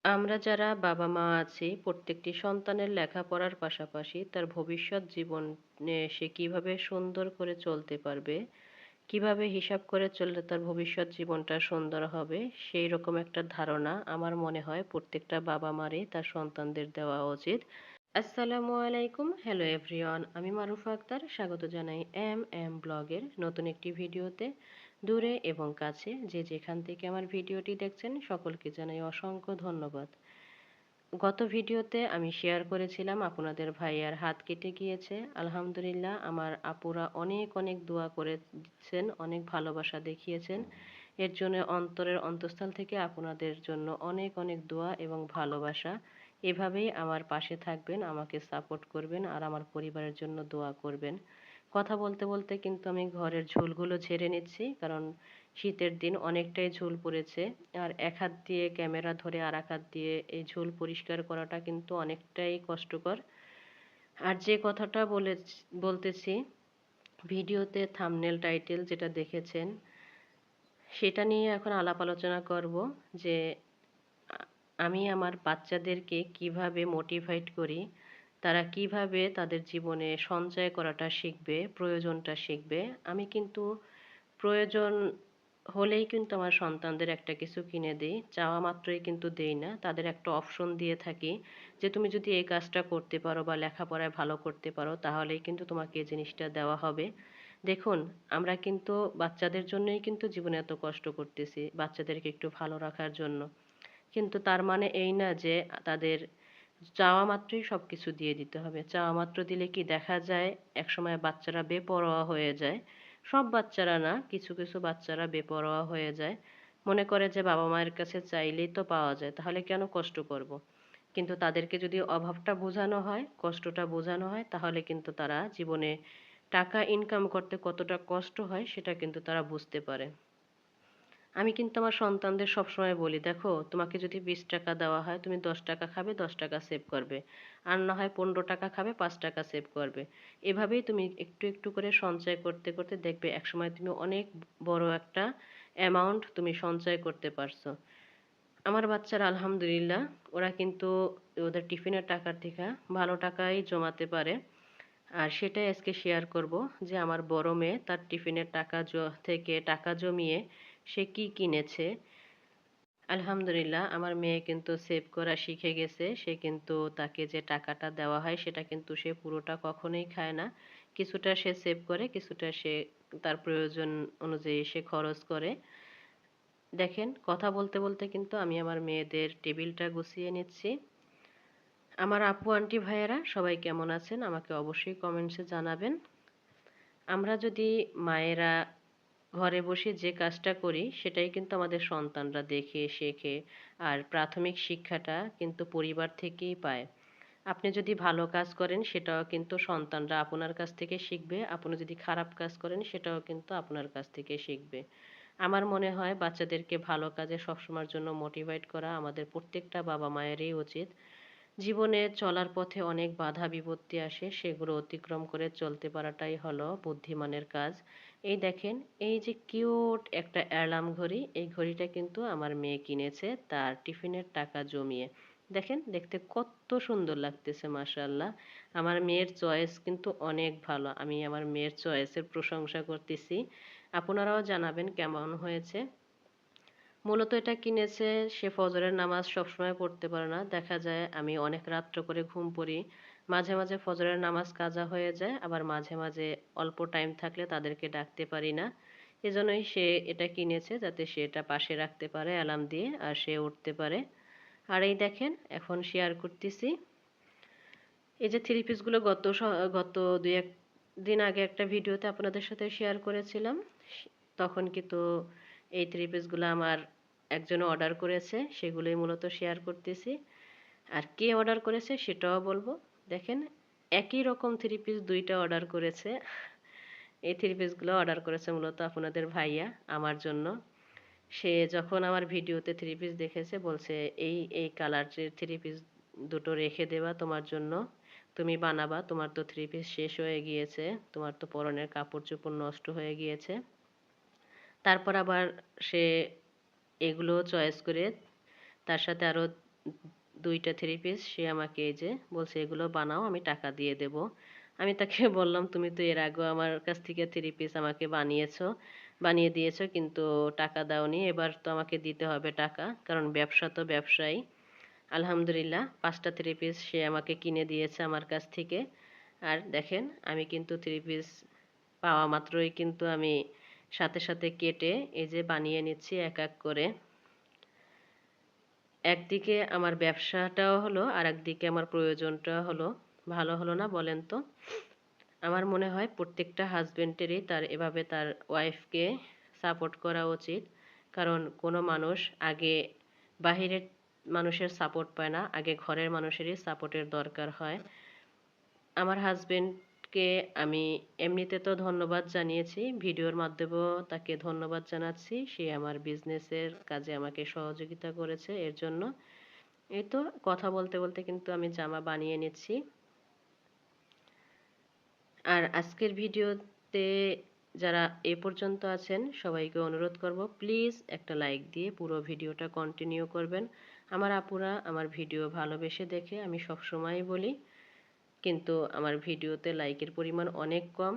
আমরা যারা বাবা-মা আছি, প্রত্যেকটি সন্তানের লেখাপড়ার পাশাপাশি তার ভবিষ্যৎ জীবনে সে কিভাবে সুন্দর করে চলতে পারবে, কিভাবে হিসাব করে চললে তার ভবিষ্যৎ জীবনটা সুন্দর হবে, সেই রকম একটা ধারণা আমার মনে হয় প্রত্যেকটা বাবা-মারই তার সন্তানদের দেওয়া উচিত। আসসালামু আলাইকুম, হ্যালো এভরিওয়ান। আমি মারুফা আক্তার, স্বাগত জানাই এম ব্লগের নতুন একটি ভিডিওতে। দূরে এবং কাছে যে যেখান থেকে আমার ভিডিওটি দেখছেন সকলকে জানাই অসংখ্য ধন্যবাদ। গত ভিডিওতে আমি শেয়ার করেছিলাম আপনাদের ভাইয়ার হাত কেটে গিয়েছে। আলহামদুলিল্লাহ, আমার আপুরা অনেক অনেক দোয়া করেছেন, অনেক ভালোবাসা দেখিয়েছেন। এর জন্য অন্তরের অন্তঃস্থল থেকে আপনাদের জন্য অনেক অনেক দোয়া এবং ভালোবাসা। এভাবেই আমার পাশে থাকবেন, আমাকে সাপোর্ট করবেন আর আমার পরিবারের জন্য দোয়া করবেন। কথা বলতে বলতে কিন্তু আমি ঘরের ঝুলগুলো ঝেড়ে নিচ্ছি, কারণ শীতের দিন অনেকটাই ঝুল পড়েছে। আর এক হাত দিয়ে ক্যামেরা ধরে আর এক হাত দিয়ে এই ঝুল পরিষ্কার করাটা কিন্তু অনেকটাই কষ্টকর। আর যে কথাটা বলতেছি, ভিডিওতে থাম্বনেল টাইটেল যেটা দেখেছেন সেটা নিয়ে এখন আলাপ আলোচনা করব যে আ- আমি আমার বাচ্চাদেরকে কিভাবে মোটিভেট করি, তারা কিভাবে তাদের জীবনে সঞ্চয় করাটা শিখবে, প্রয়োজনটা শিখবে। আমি কিন্তু প্রয়োজন হলেই কিন্তু আমার সন্তানদের একটা কিছু কিনে দিই, চাওয়া মাত্রই কিন্তু দেই না, তাদের একটা অপশন দিয়ে থাকি যে তুমি যদি এই কাজটা করতে পারো বা লেখাপড়ায় ভালো করতে পারো তাহলেই কিন্তু তোমাকে এই জিনিসটা দেওয়া হবে। দেখুন, আমরা কিন্তু বাচ্চাদের জন্যই কিন্তু জীবনে এত কষ্ট করতেছি, বাচ্চাদেরকে একটু ভালো রাখার জন্য। কিন্তু তার মানে এই না যে তাদের চাওয়া মাত্রই সব কিছু দিয়ে দিতে হবে। চাওয়া মাত্র দিলে কি দেখা যায়, একসময় বাচ্চারা বেপরোয়া হয়ে যায়। সব বাচ্চারা না, কিছু কিছু বাচ্চারা বেপরোয়া হয়ে যায়। মনে করে যে বাবা মায়ের কাছে চাইলেই তো পাওয়া যায়, তাহলে কেন কষ্ট করব। কিন্তু তাদেরকে যদি অভাবটা বোঝানো হয়, কষ্টটা বোঝানো হয়, তাহলে কিন্তু তারা জীবনে টাকা ইনকাম করতে কতটা কষ্ট হয় সেটা কিন্তু তারা বুঝতে পারে। আমি কিন্তু আমার সন্তানদের সবসময় বলি, দেখো তোমাকে যদি 20 টাকা দেওয়া হয় তুমি 10 টাকা খাবে, 10 টাকা সেভ করবে। আর না হয় 15 টাকা খাবে, 5 টাকা সেভ করবে। এভাবেই তুমি একটু একটু করে সঞ্চয় করতে করতে দেখবে একসময় তুমি অনেক বড় একটা অ্যামাউন্ট তুমি সঞ্চয় করতে পারছো। আমার বাচ্চারা আলহামদুলিল্লাহ, ওরা কিন্তু ওদের টিফিনের টাকার থেকে ভালো টাকাই জমাতে পারে। আর সেটাই আজকে শেয়ার করব যে আমার বড় মেয়ে তার টিফিনের টাকা থেকে টাকা জমিয়ে সে কি কিনেছে। আলহামদুলিল্লাহ, আমার মেয়ে কিন্তু সেভ করা শিখে গেছে। সে কিন্তু তাকে যে টাকাটা দেওয়া হয় সেটা কিন্তু সে পুরোটা কখনোই খায় না। কিছুটা সে সেভ করে, কিছুটা সে তার প্রয়োজন অনুযায়ী সে খরচ করে। দেখেন, কথা বলতে বলতে কিন্তু আমি আমার মেয়েদের টেবিলটা গুছিয়ে নিচ্ছি। আমার আপু আন্টি ভাইয়েরা সবাই কেমন আছেন আমাকে অবশ্যই কমেন্টসে জানাবেন। আমরা যদি মায়েরা ঘরে বসে যে কাজটা করি সেটাই কিন্তু আমাদের সন্তানরা দেখে শেখে। আর প্রাথমিক শিক্ষাটা কিন্তু পরিবার থেকেই পায়। আপনি যদি ভালো কাজ করেন সেটাও কিন্তু সন্তানরা আপনার কাছ থেকে শিখবে, আপনি যদি খারাপ কাজ করেন সেটাও কিন্তু আপনার কাছ থেকে শিখবে। আমার মনে হয় বাচ্চাদেরকে ভালো কাজে সবসময়ের জন্য মোটিভেট করা আমাদের প্রত্যেকটা বাবা মায়েরই উচিত। জীবনে চলার পথে অনেক বাধা বিপত্তি আসে, সেগুলো অতিক্রম করে চলতে পারাটাই হলো বুদ্ধিমানের কাজ। এই দেখেন, এই যে কিউট একটা অ্যালার্ম ঘড়ি, এই ঘড়িটা কিন্তু আমার মেয়ে কিনেছে তার টিফিনের টাকা জমিয়ে। দেখেন, দেখতে কত সুন্দর লাগতেছে, মাশাআল্লাহ। আমার মেয়ের চয়েস কিন্তু অনেক ভালো, আমি আমার মেয়ের চয়েসের প্রশংসা করতেছি। আপনারাও জানাবেন কেমন হয়েছে। মূলত এটা কিনেছে, সে ফজরের নামাজ সবসময় পড়তে পারে না। দেখা যায় আমি অনেক রাত্র করে ঘুম পড়ি। মাঝে মাঝে ফজরের নামাজ কাজা হয়ে যায়, আবার মাঝে মাঝে অল্প টাইম থাকলে তাদেরকে ডাকতে পারি না। এজন্যই সে এটা কিনেছে, যাতে সে এটা পাশে রাখতে পারে অ্যালার্ম দিয়ে আর সে উঠতে পারে। আর এই দেখেন, এখন শেয়ার করতেছি এই যে থ্রি পিসগুলো গত দুই এক দিন আগে একটা ভিডিওতে আপনাদের সাথে শেয়ার করেছিলাম। তখন কিন্তু এই থ্রি পিসগুলো আমার একজনে অর্ডার করেছে, সেগুলোই মূলত শেয়ার করতেছি। আর কে অর্ডার করেছে সেটাও বলবো। দেখেন, একই রকম থ্রি পিস দুইটা অর্ডার করেছে। এই থ্রি পিসগুলো অর্ডার করেছে মূলত আপনাদের ভাইয়া আমার জন্য। সে যখন আমার ভিডিওতে থ্রি পিস দেখেছে বলছে, এই এই কালারের থ্রি পিস দুটো রেখে দেবা তোমার জন্য, তুমি বানাবা, তোমার তো থ্রি পিস শেষ হয়ে গিয়েছে, তোমার তো পরনের কাপড় চোপড় নষ্ট হয়ে গিয়েছে। তারপর আবার সে এগুলো চয়েস করে তার সাথে আরও 2টা থ্রি পিস সে আমাকে এই যে বলছে এগুলো বানাও, আমি টাকা দিয়ে দেব। আমি তাকে বললাম তুমি তো এর আগেও আমার কাছ থেকে থ্রি পিস আমাকে বানিয়ে দিয়েছো, কিন্তু টাকা দাওনি, এবার তো আমাকে দিতে হবে টাকা, কারণ ব্যবসা তো ব্যবসায়ী। আলহামদুলিল্লাহ 5টা থ্রি পিস সে আমাকে কিনে দিয়েছে আমার কাছ থেকে। আর দেখেন আমি কিন্তু থ্রি পিস পাওয়া মাত্রই কিন্তু আমি সাথে সাথে কেটে এই যে বানিয়ে নিচ্ছি এক এক করে। একদিকে আমার ব্যবসাটাও হলো আর একদিকে আমার প্রয়োজনটাও হলো। ভালো হলো না বলেন তো? আমার মনে হয় প্রত্যেকটা হাজবেন্ডেরই তার এভাবে তার ওয়াইফকে সাপোর্ট করা উচিত। কারণ কোনো মানুষ আগে বাহিরের মানুষের সাপোর্ট পায় না, আগে ঘরের মানুষেরই সাপোর্টের দরকার হয়। আমার হাজবেন্ডকে আমি এমনিতে তো ধন্যবাদ জানিয়েছি, ভিডিওর মাধ্যমেও তাকে ধন্যবাদ জানাচ্ছি। সে আমার বিজনেসের কাজে আমাকে সহযোগিতা করেছে এর জন্য। এই তো কথা বলতে বলতে কিন্তু আমি জামা বানিয়ে নিচ্ছি। আর আজকের ভিডিওতে যারা এ পর্যন্ত আছেন সবাইকে অনুরোধ করব প্লিজ একটা লাইক দিয়ে পুরো ভিডিওটা কন্টিনিউ করবেন। আমার আপুরা আমার ভিডিও ভালোবেসে দেখে, আমি সবসময়ই বলি, কিন্তু আমার ভিডিওতে লাইকের পরিমাণ অনেক কম।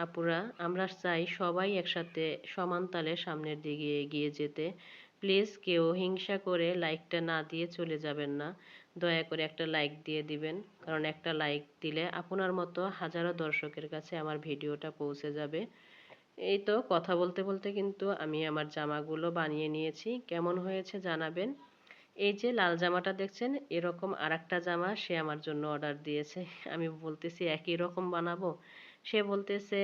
আপুরা আমরা চাই সবাই একসাথে সমান তালে সামনের দিকে এগিয়ে যেতে। প্লিজ কেউ হিংসা করে লাইকটা না দিয়ে চলে যাবেন না, দয়া করে একটা লাইক দিয়ে দিবেন, কারণ একটা লাইক দিলে আপনার মতো হাজারো দর্শকের কাছে আমার ভিডিওটা পৌঁছে যাবে। এই তো কথা বলতে বলতে কিন্তু আমি আমার জামাগুলো বানিয়ে নিয়েছি, কেমন হয়েছে জানাবেন। এই যে লাল জামাটা দেখছেন, এরকম আরেকটা জামা সে আমার জন্য অর্ডার দিয়েছে। আমি বলতেছি একই রকম বানাবো, সে বলতেছে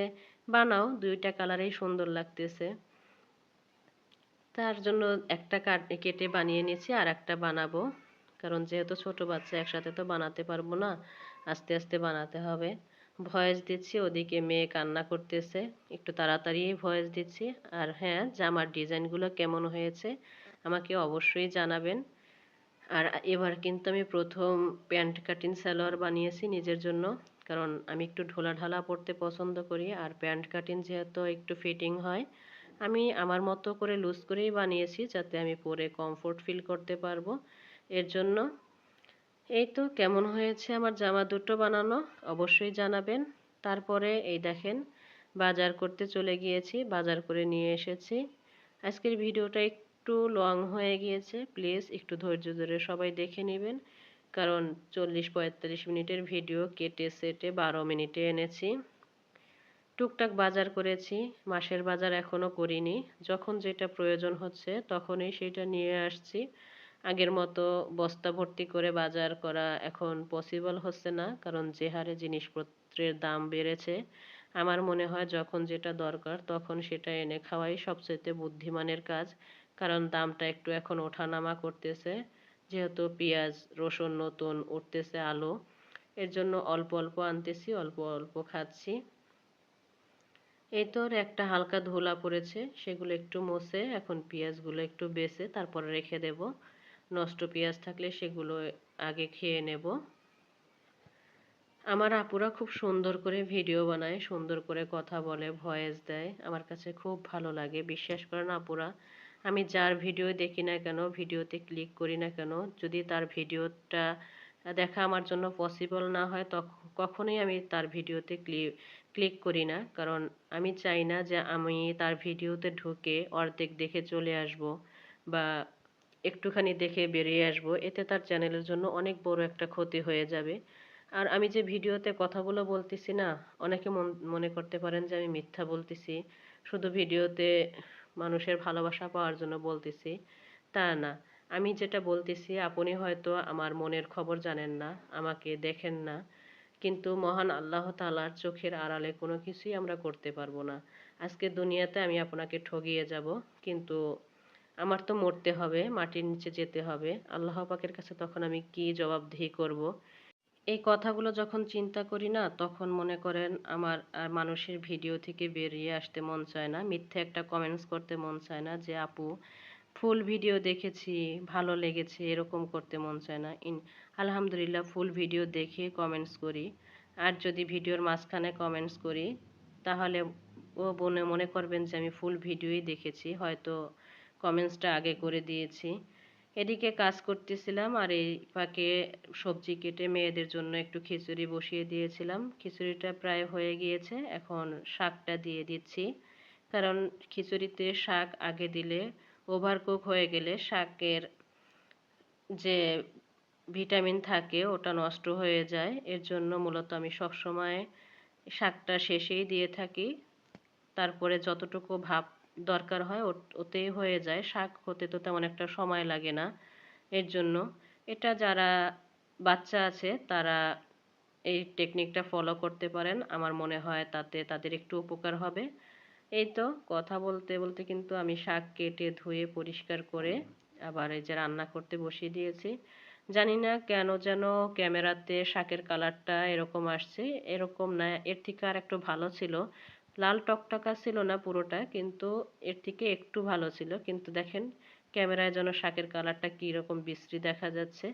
বানাও, 2টা কালারেই সুন্দর লাগতেছে। তার জন্য একটা কেটে বানিয়ে নিয়েছি আর একটা বানাবো, কারণ যেহেতু ছোট বাচ্চা একসাথে তো বানাতে পারবো না, আস্তে আস্তে বানাতে হবে। ভয়েস দিচ্ছি, ওদিকে মেয়ে কান্না করতেছে, একটু তাড়াতাড়ি ভয়েস দিচ্ছি। আর হ্যাঁ, জামার ডিজাইনগুলো কেমন হয়েছে আমাকে অবশ্যই জানাবেন। আর এবার কিন্তু আমি প্রথম প্যান্ট কাটিং সালোয়ার বানিয়েছি নিজের জন্য, কারণ আমি একটু ঢোলাঢালা পরতে পছন্দ করি, আর প্যান্ট কাটিং যেহেতু একটু ফিটিং হয়, আমি আমার মতো করে লুজ করেই বানিয়েছি যাতে আমি পরে কমফোর্ট ফিল করতে পারবো। এর জন্য এই তো কেমন হয়েছে আমার জামা দুটো বানানো অবশ্যই জানাবেন। তারপরে এই দেখেন বাজার করতে চলে গিয়েছি, বাজার করে নিয়ে এসেছি। আজকের ভিডিওটা একটু লং হয়ে গিয়েছে, প্লিজ একটু ধৈর্য ধরে সবাই দেখে নেবেন, কারণ 40-45 মিনিটের ভিডিও কেটে সেটে 12 মিনিটে এনেছি। টুকটাক বাজার করেছি, মাসের বাজার এখনো করিনি, যখন যেটা প্রয়োজন হচ্ছে তখনই সেটা নিয়ে আসছি। আগের মতো বস্তা ভর্তি করে বাজার করা এখন পসিবল হচ্ছে না, কারণ যে হারে জিনিসপত্রের দাম বেড়েছে। আমার মনে হয় যখন যেটা দরকার তখন সেটা এনে খাওয়াই সবচেয়ে বুদ্ধিমানের কাজ, কারণ দামটা একটু এখন ওঠানামা করতেছে। যেহেতু পেঁয়াজ রসুন নতুন উঠতেছে, আলু, এর জন্য অল্প অল্প আনতেছি, অল্প অল্প খাচ্ছি। এই তো একটা হালকা ধুলা পড়েছে, সেগুলো একটু মুছে এখন পেঁয়াজগুলো একটু বেছে তারপরে রেখে দেব। নষ্ট পেঁয়াজ থাকলে সেগুলো আগে খেয়ে নেব। আমার আপুরা খুব সুন্দর করে ভিডিও বানায়, সুন্দর করে কথা বলে, ভয়েস দেয়, আমার কাছে খুব ভালো লাগে। বিশ্বাস করেন আপুরা, আমি যার ভিডিও দেখি না কেন, ভিডিওতে ক্লিক করি না কেন, যদি তার ভিডিওটা দেখা আমার জন্য পসিবল না হয় তখন কখনোই আমি তার ভিডিওতে ক্লিক করি না, কারণ আমি চাই না যে আমি তার ভিডিওতে ঢুকে অর্ধেক দেখে চলে আসব বা একটুখানি দেখে বেরিয়ে আসব, এতে তার চ্যানেলের জন্য অনেক বড় একটা ক্ষতি হয়ে যাবে। আর আমি যে ভিডিওতে কথাগুলো বলতেছি না, অনেকে মনে করতে পারেন যে আমি মিথ্যা বলতেছি, শুধু ভিডিওতে মানুষের ভালোবাসা পাওয়ার জন্য বলতেছি, তা না। আমি যেটা বলতেছি আপনি হয়তো আমার মনের খবর জানেন না, আমাকে দেখেন না, কিন্তু মহান আল্লাহ তাআলার চোখের আড়ালে কোনো কিছুই আমরা করতে পারবো না। আজকে দুনিয়াতে আমি আপনাকে ঠগিয়ে যাব, কিন্তু আমার তো মরতে হবে, মাটির নিচে যেতে হবে, আল্লাহ পাকের কাছে তখন আমি কি জবাবদিহি করব? এই কথাগুলো যখন চিন্তা করি না, তখন মনে করেন আমার আর মানুষের ভিডিও থেকে বেরিয়ে আসতে মন চায় না, মিথ্যে একটা কমেন্টস করতে মন চায় না যে আপু ফুল ভিডিও দেখেছি ভালো লেগেছে, এরকম করতে মন চায় না। আলহামদুলিল্লাহ ফুল ভিডিও দেখে কমেন্টস করি। আর যদি ভিডিওর মাঝখানে কমেন্টস করি তাহলে ও মনে করবেন যে আমি ফুল ভিডিওই দেখেছি, হয়তো কমেন্টসটা আগে করে দিয়েছি। এদিকে কাজ করতেছিলাম আর এই ফাঁকে সবজি কেটে মেয়েদের জন্য একটু খিচুড়ি বসিয়ে দিয়েছিলাম। খিচুড়িটা প্রায় হয়ে গিয়েছে, এখন শাকটা দিয়ে দিচ্ছি। কারণ খিচুড়িতে শাক আগে দিলে ওভারকুক হয়ে গেলে শাকের যে ভিটামিন থাকে ওটা নষ্ট হয়ে যায়। এর জন্য মূলত আমি সবসময় শাকটা শেষেই দিয়ে থাকি। তারপরে যতটুকু ভাপ দরকার হয় ওতেই হয়ে যায়, শাক হতে তো তেমন একটা সময় লাগে না। এর জন্য এটা যারা বাচ্চা আছে তারা এই টেকনিকটা ফলো করতে পারেন, আমার মনে হয় তাতে তাদের একটু উপকার হবে। এই তো কথা বলতে বলতে কিন্তু আমি শাক কেটে ধুয়ে পরিষ্কার করে আবার এই যে রান্না করতে বসিয়ে দিয়েছি। জানি না কেন যেন ক্যামেরাতে শাকের কালারটা এরকম আসছে, এরকম না, এর থেকে আর একটু ভালো ছিল। লাল টকটকা ছিল না পুরোটা, কিন্তু এর থেকে একটু ভালো ছিল। কিন্তু দেখেন ক্যামেরায় যেন শাকের কালারটা কী রকম বিশ্রী দেখা যাচ্ছে।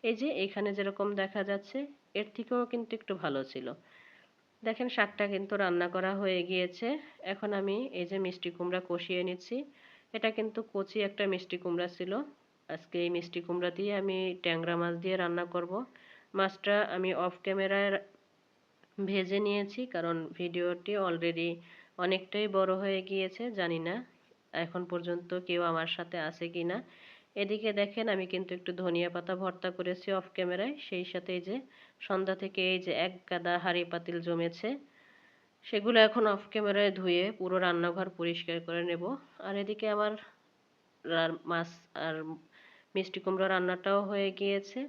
এই যে এখানে যেরকম দেখা যাচ্ছে এর থেকেও কিন্তু একটু ভালো ছিল। দেখেন শাকটা কিন্তু রান্না করা হয়ে গিয়েছে। এখন আমি এই যে মিষ্টি কুমড়া কষিয়ে নিচ্ছি। এটা কিন্তু কচি একটা মিষ্টি কুমড়া ছিল। আজকে এই মিষ্টি কুমড়া দিয়ে আমি ট্যাংরা মাছ দিয়ে রান্না করব। মাছটা আমি অফ ক্যামেরায় ভেজে নিয়েছি, কারণ ভিডিওটি অলরেডি অনেকটাই বড় হয়ে গিয়েছে। জানি না এখন পর্যন্ত কেউ আমার সাথে আছে কি না। এদিকে দেখেন আমি কিন্তু একটু ধনিয়া পাতা ভর্তা করেছি অফ ক্যামেরায়, সেই সাথে এই যে সন্ধ্যা থেকে এই যে এক গাদা হাঁড়ি পাতিল জমেছে, সেগুলো এখন অফ ক্যামেরায় ধুয়ে পুরো রান্নাঘর পরিষ্কার করে নেব। আর এদিকে আমার মাছ আর মিষ্টি কুমড়ো রান্নাটাও হয়ে গিয়েছে।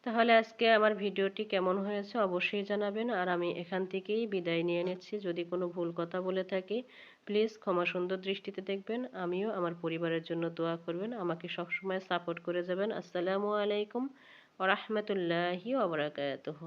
তাহলে আজকে আমার ভিডিওটি কেমন হয়েছে অবশ্যই জানাবেন। আর আমি এখান থেকেই বিদায় নিয়ে নিচ্ছি। যদি কোনো ভুল কথা বলে থাকি প্লিজ ক্ষমা সুন্দর দৃষ্টিতে দেখবেন। আমিও আমার পরিবারের জন্য দোয়া করবেন, আমাকে সবসময় সাপোর্ট করে যাবেন। আসসালামু আলাইকুম ওয়া রাহমাতুল্লাহি ওয়া বারাকাতুহু।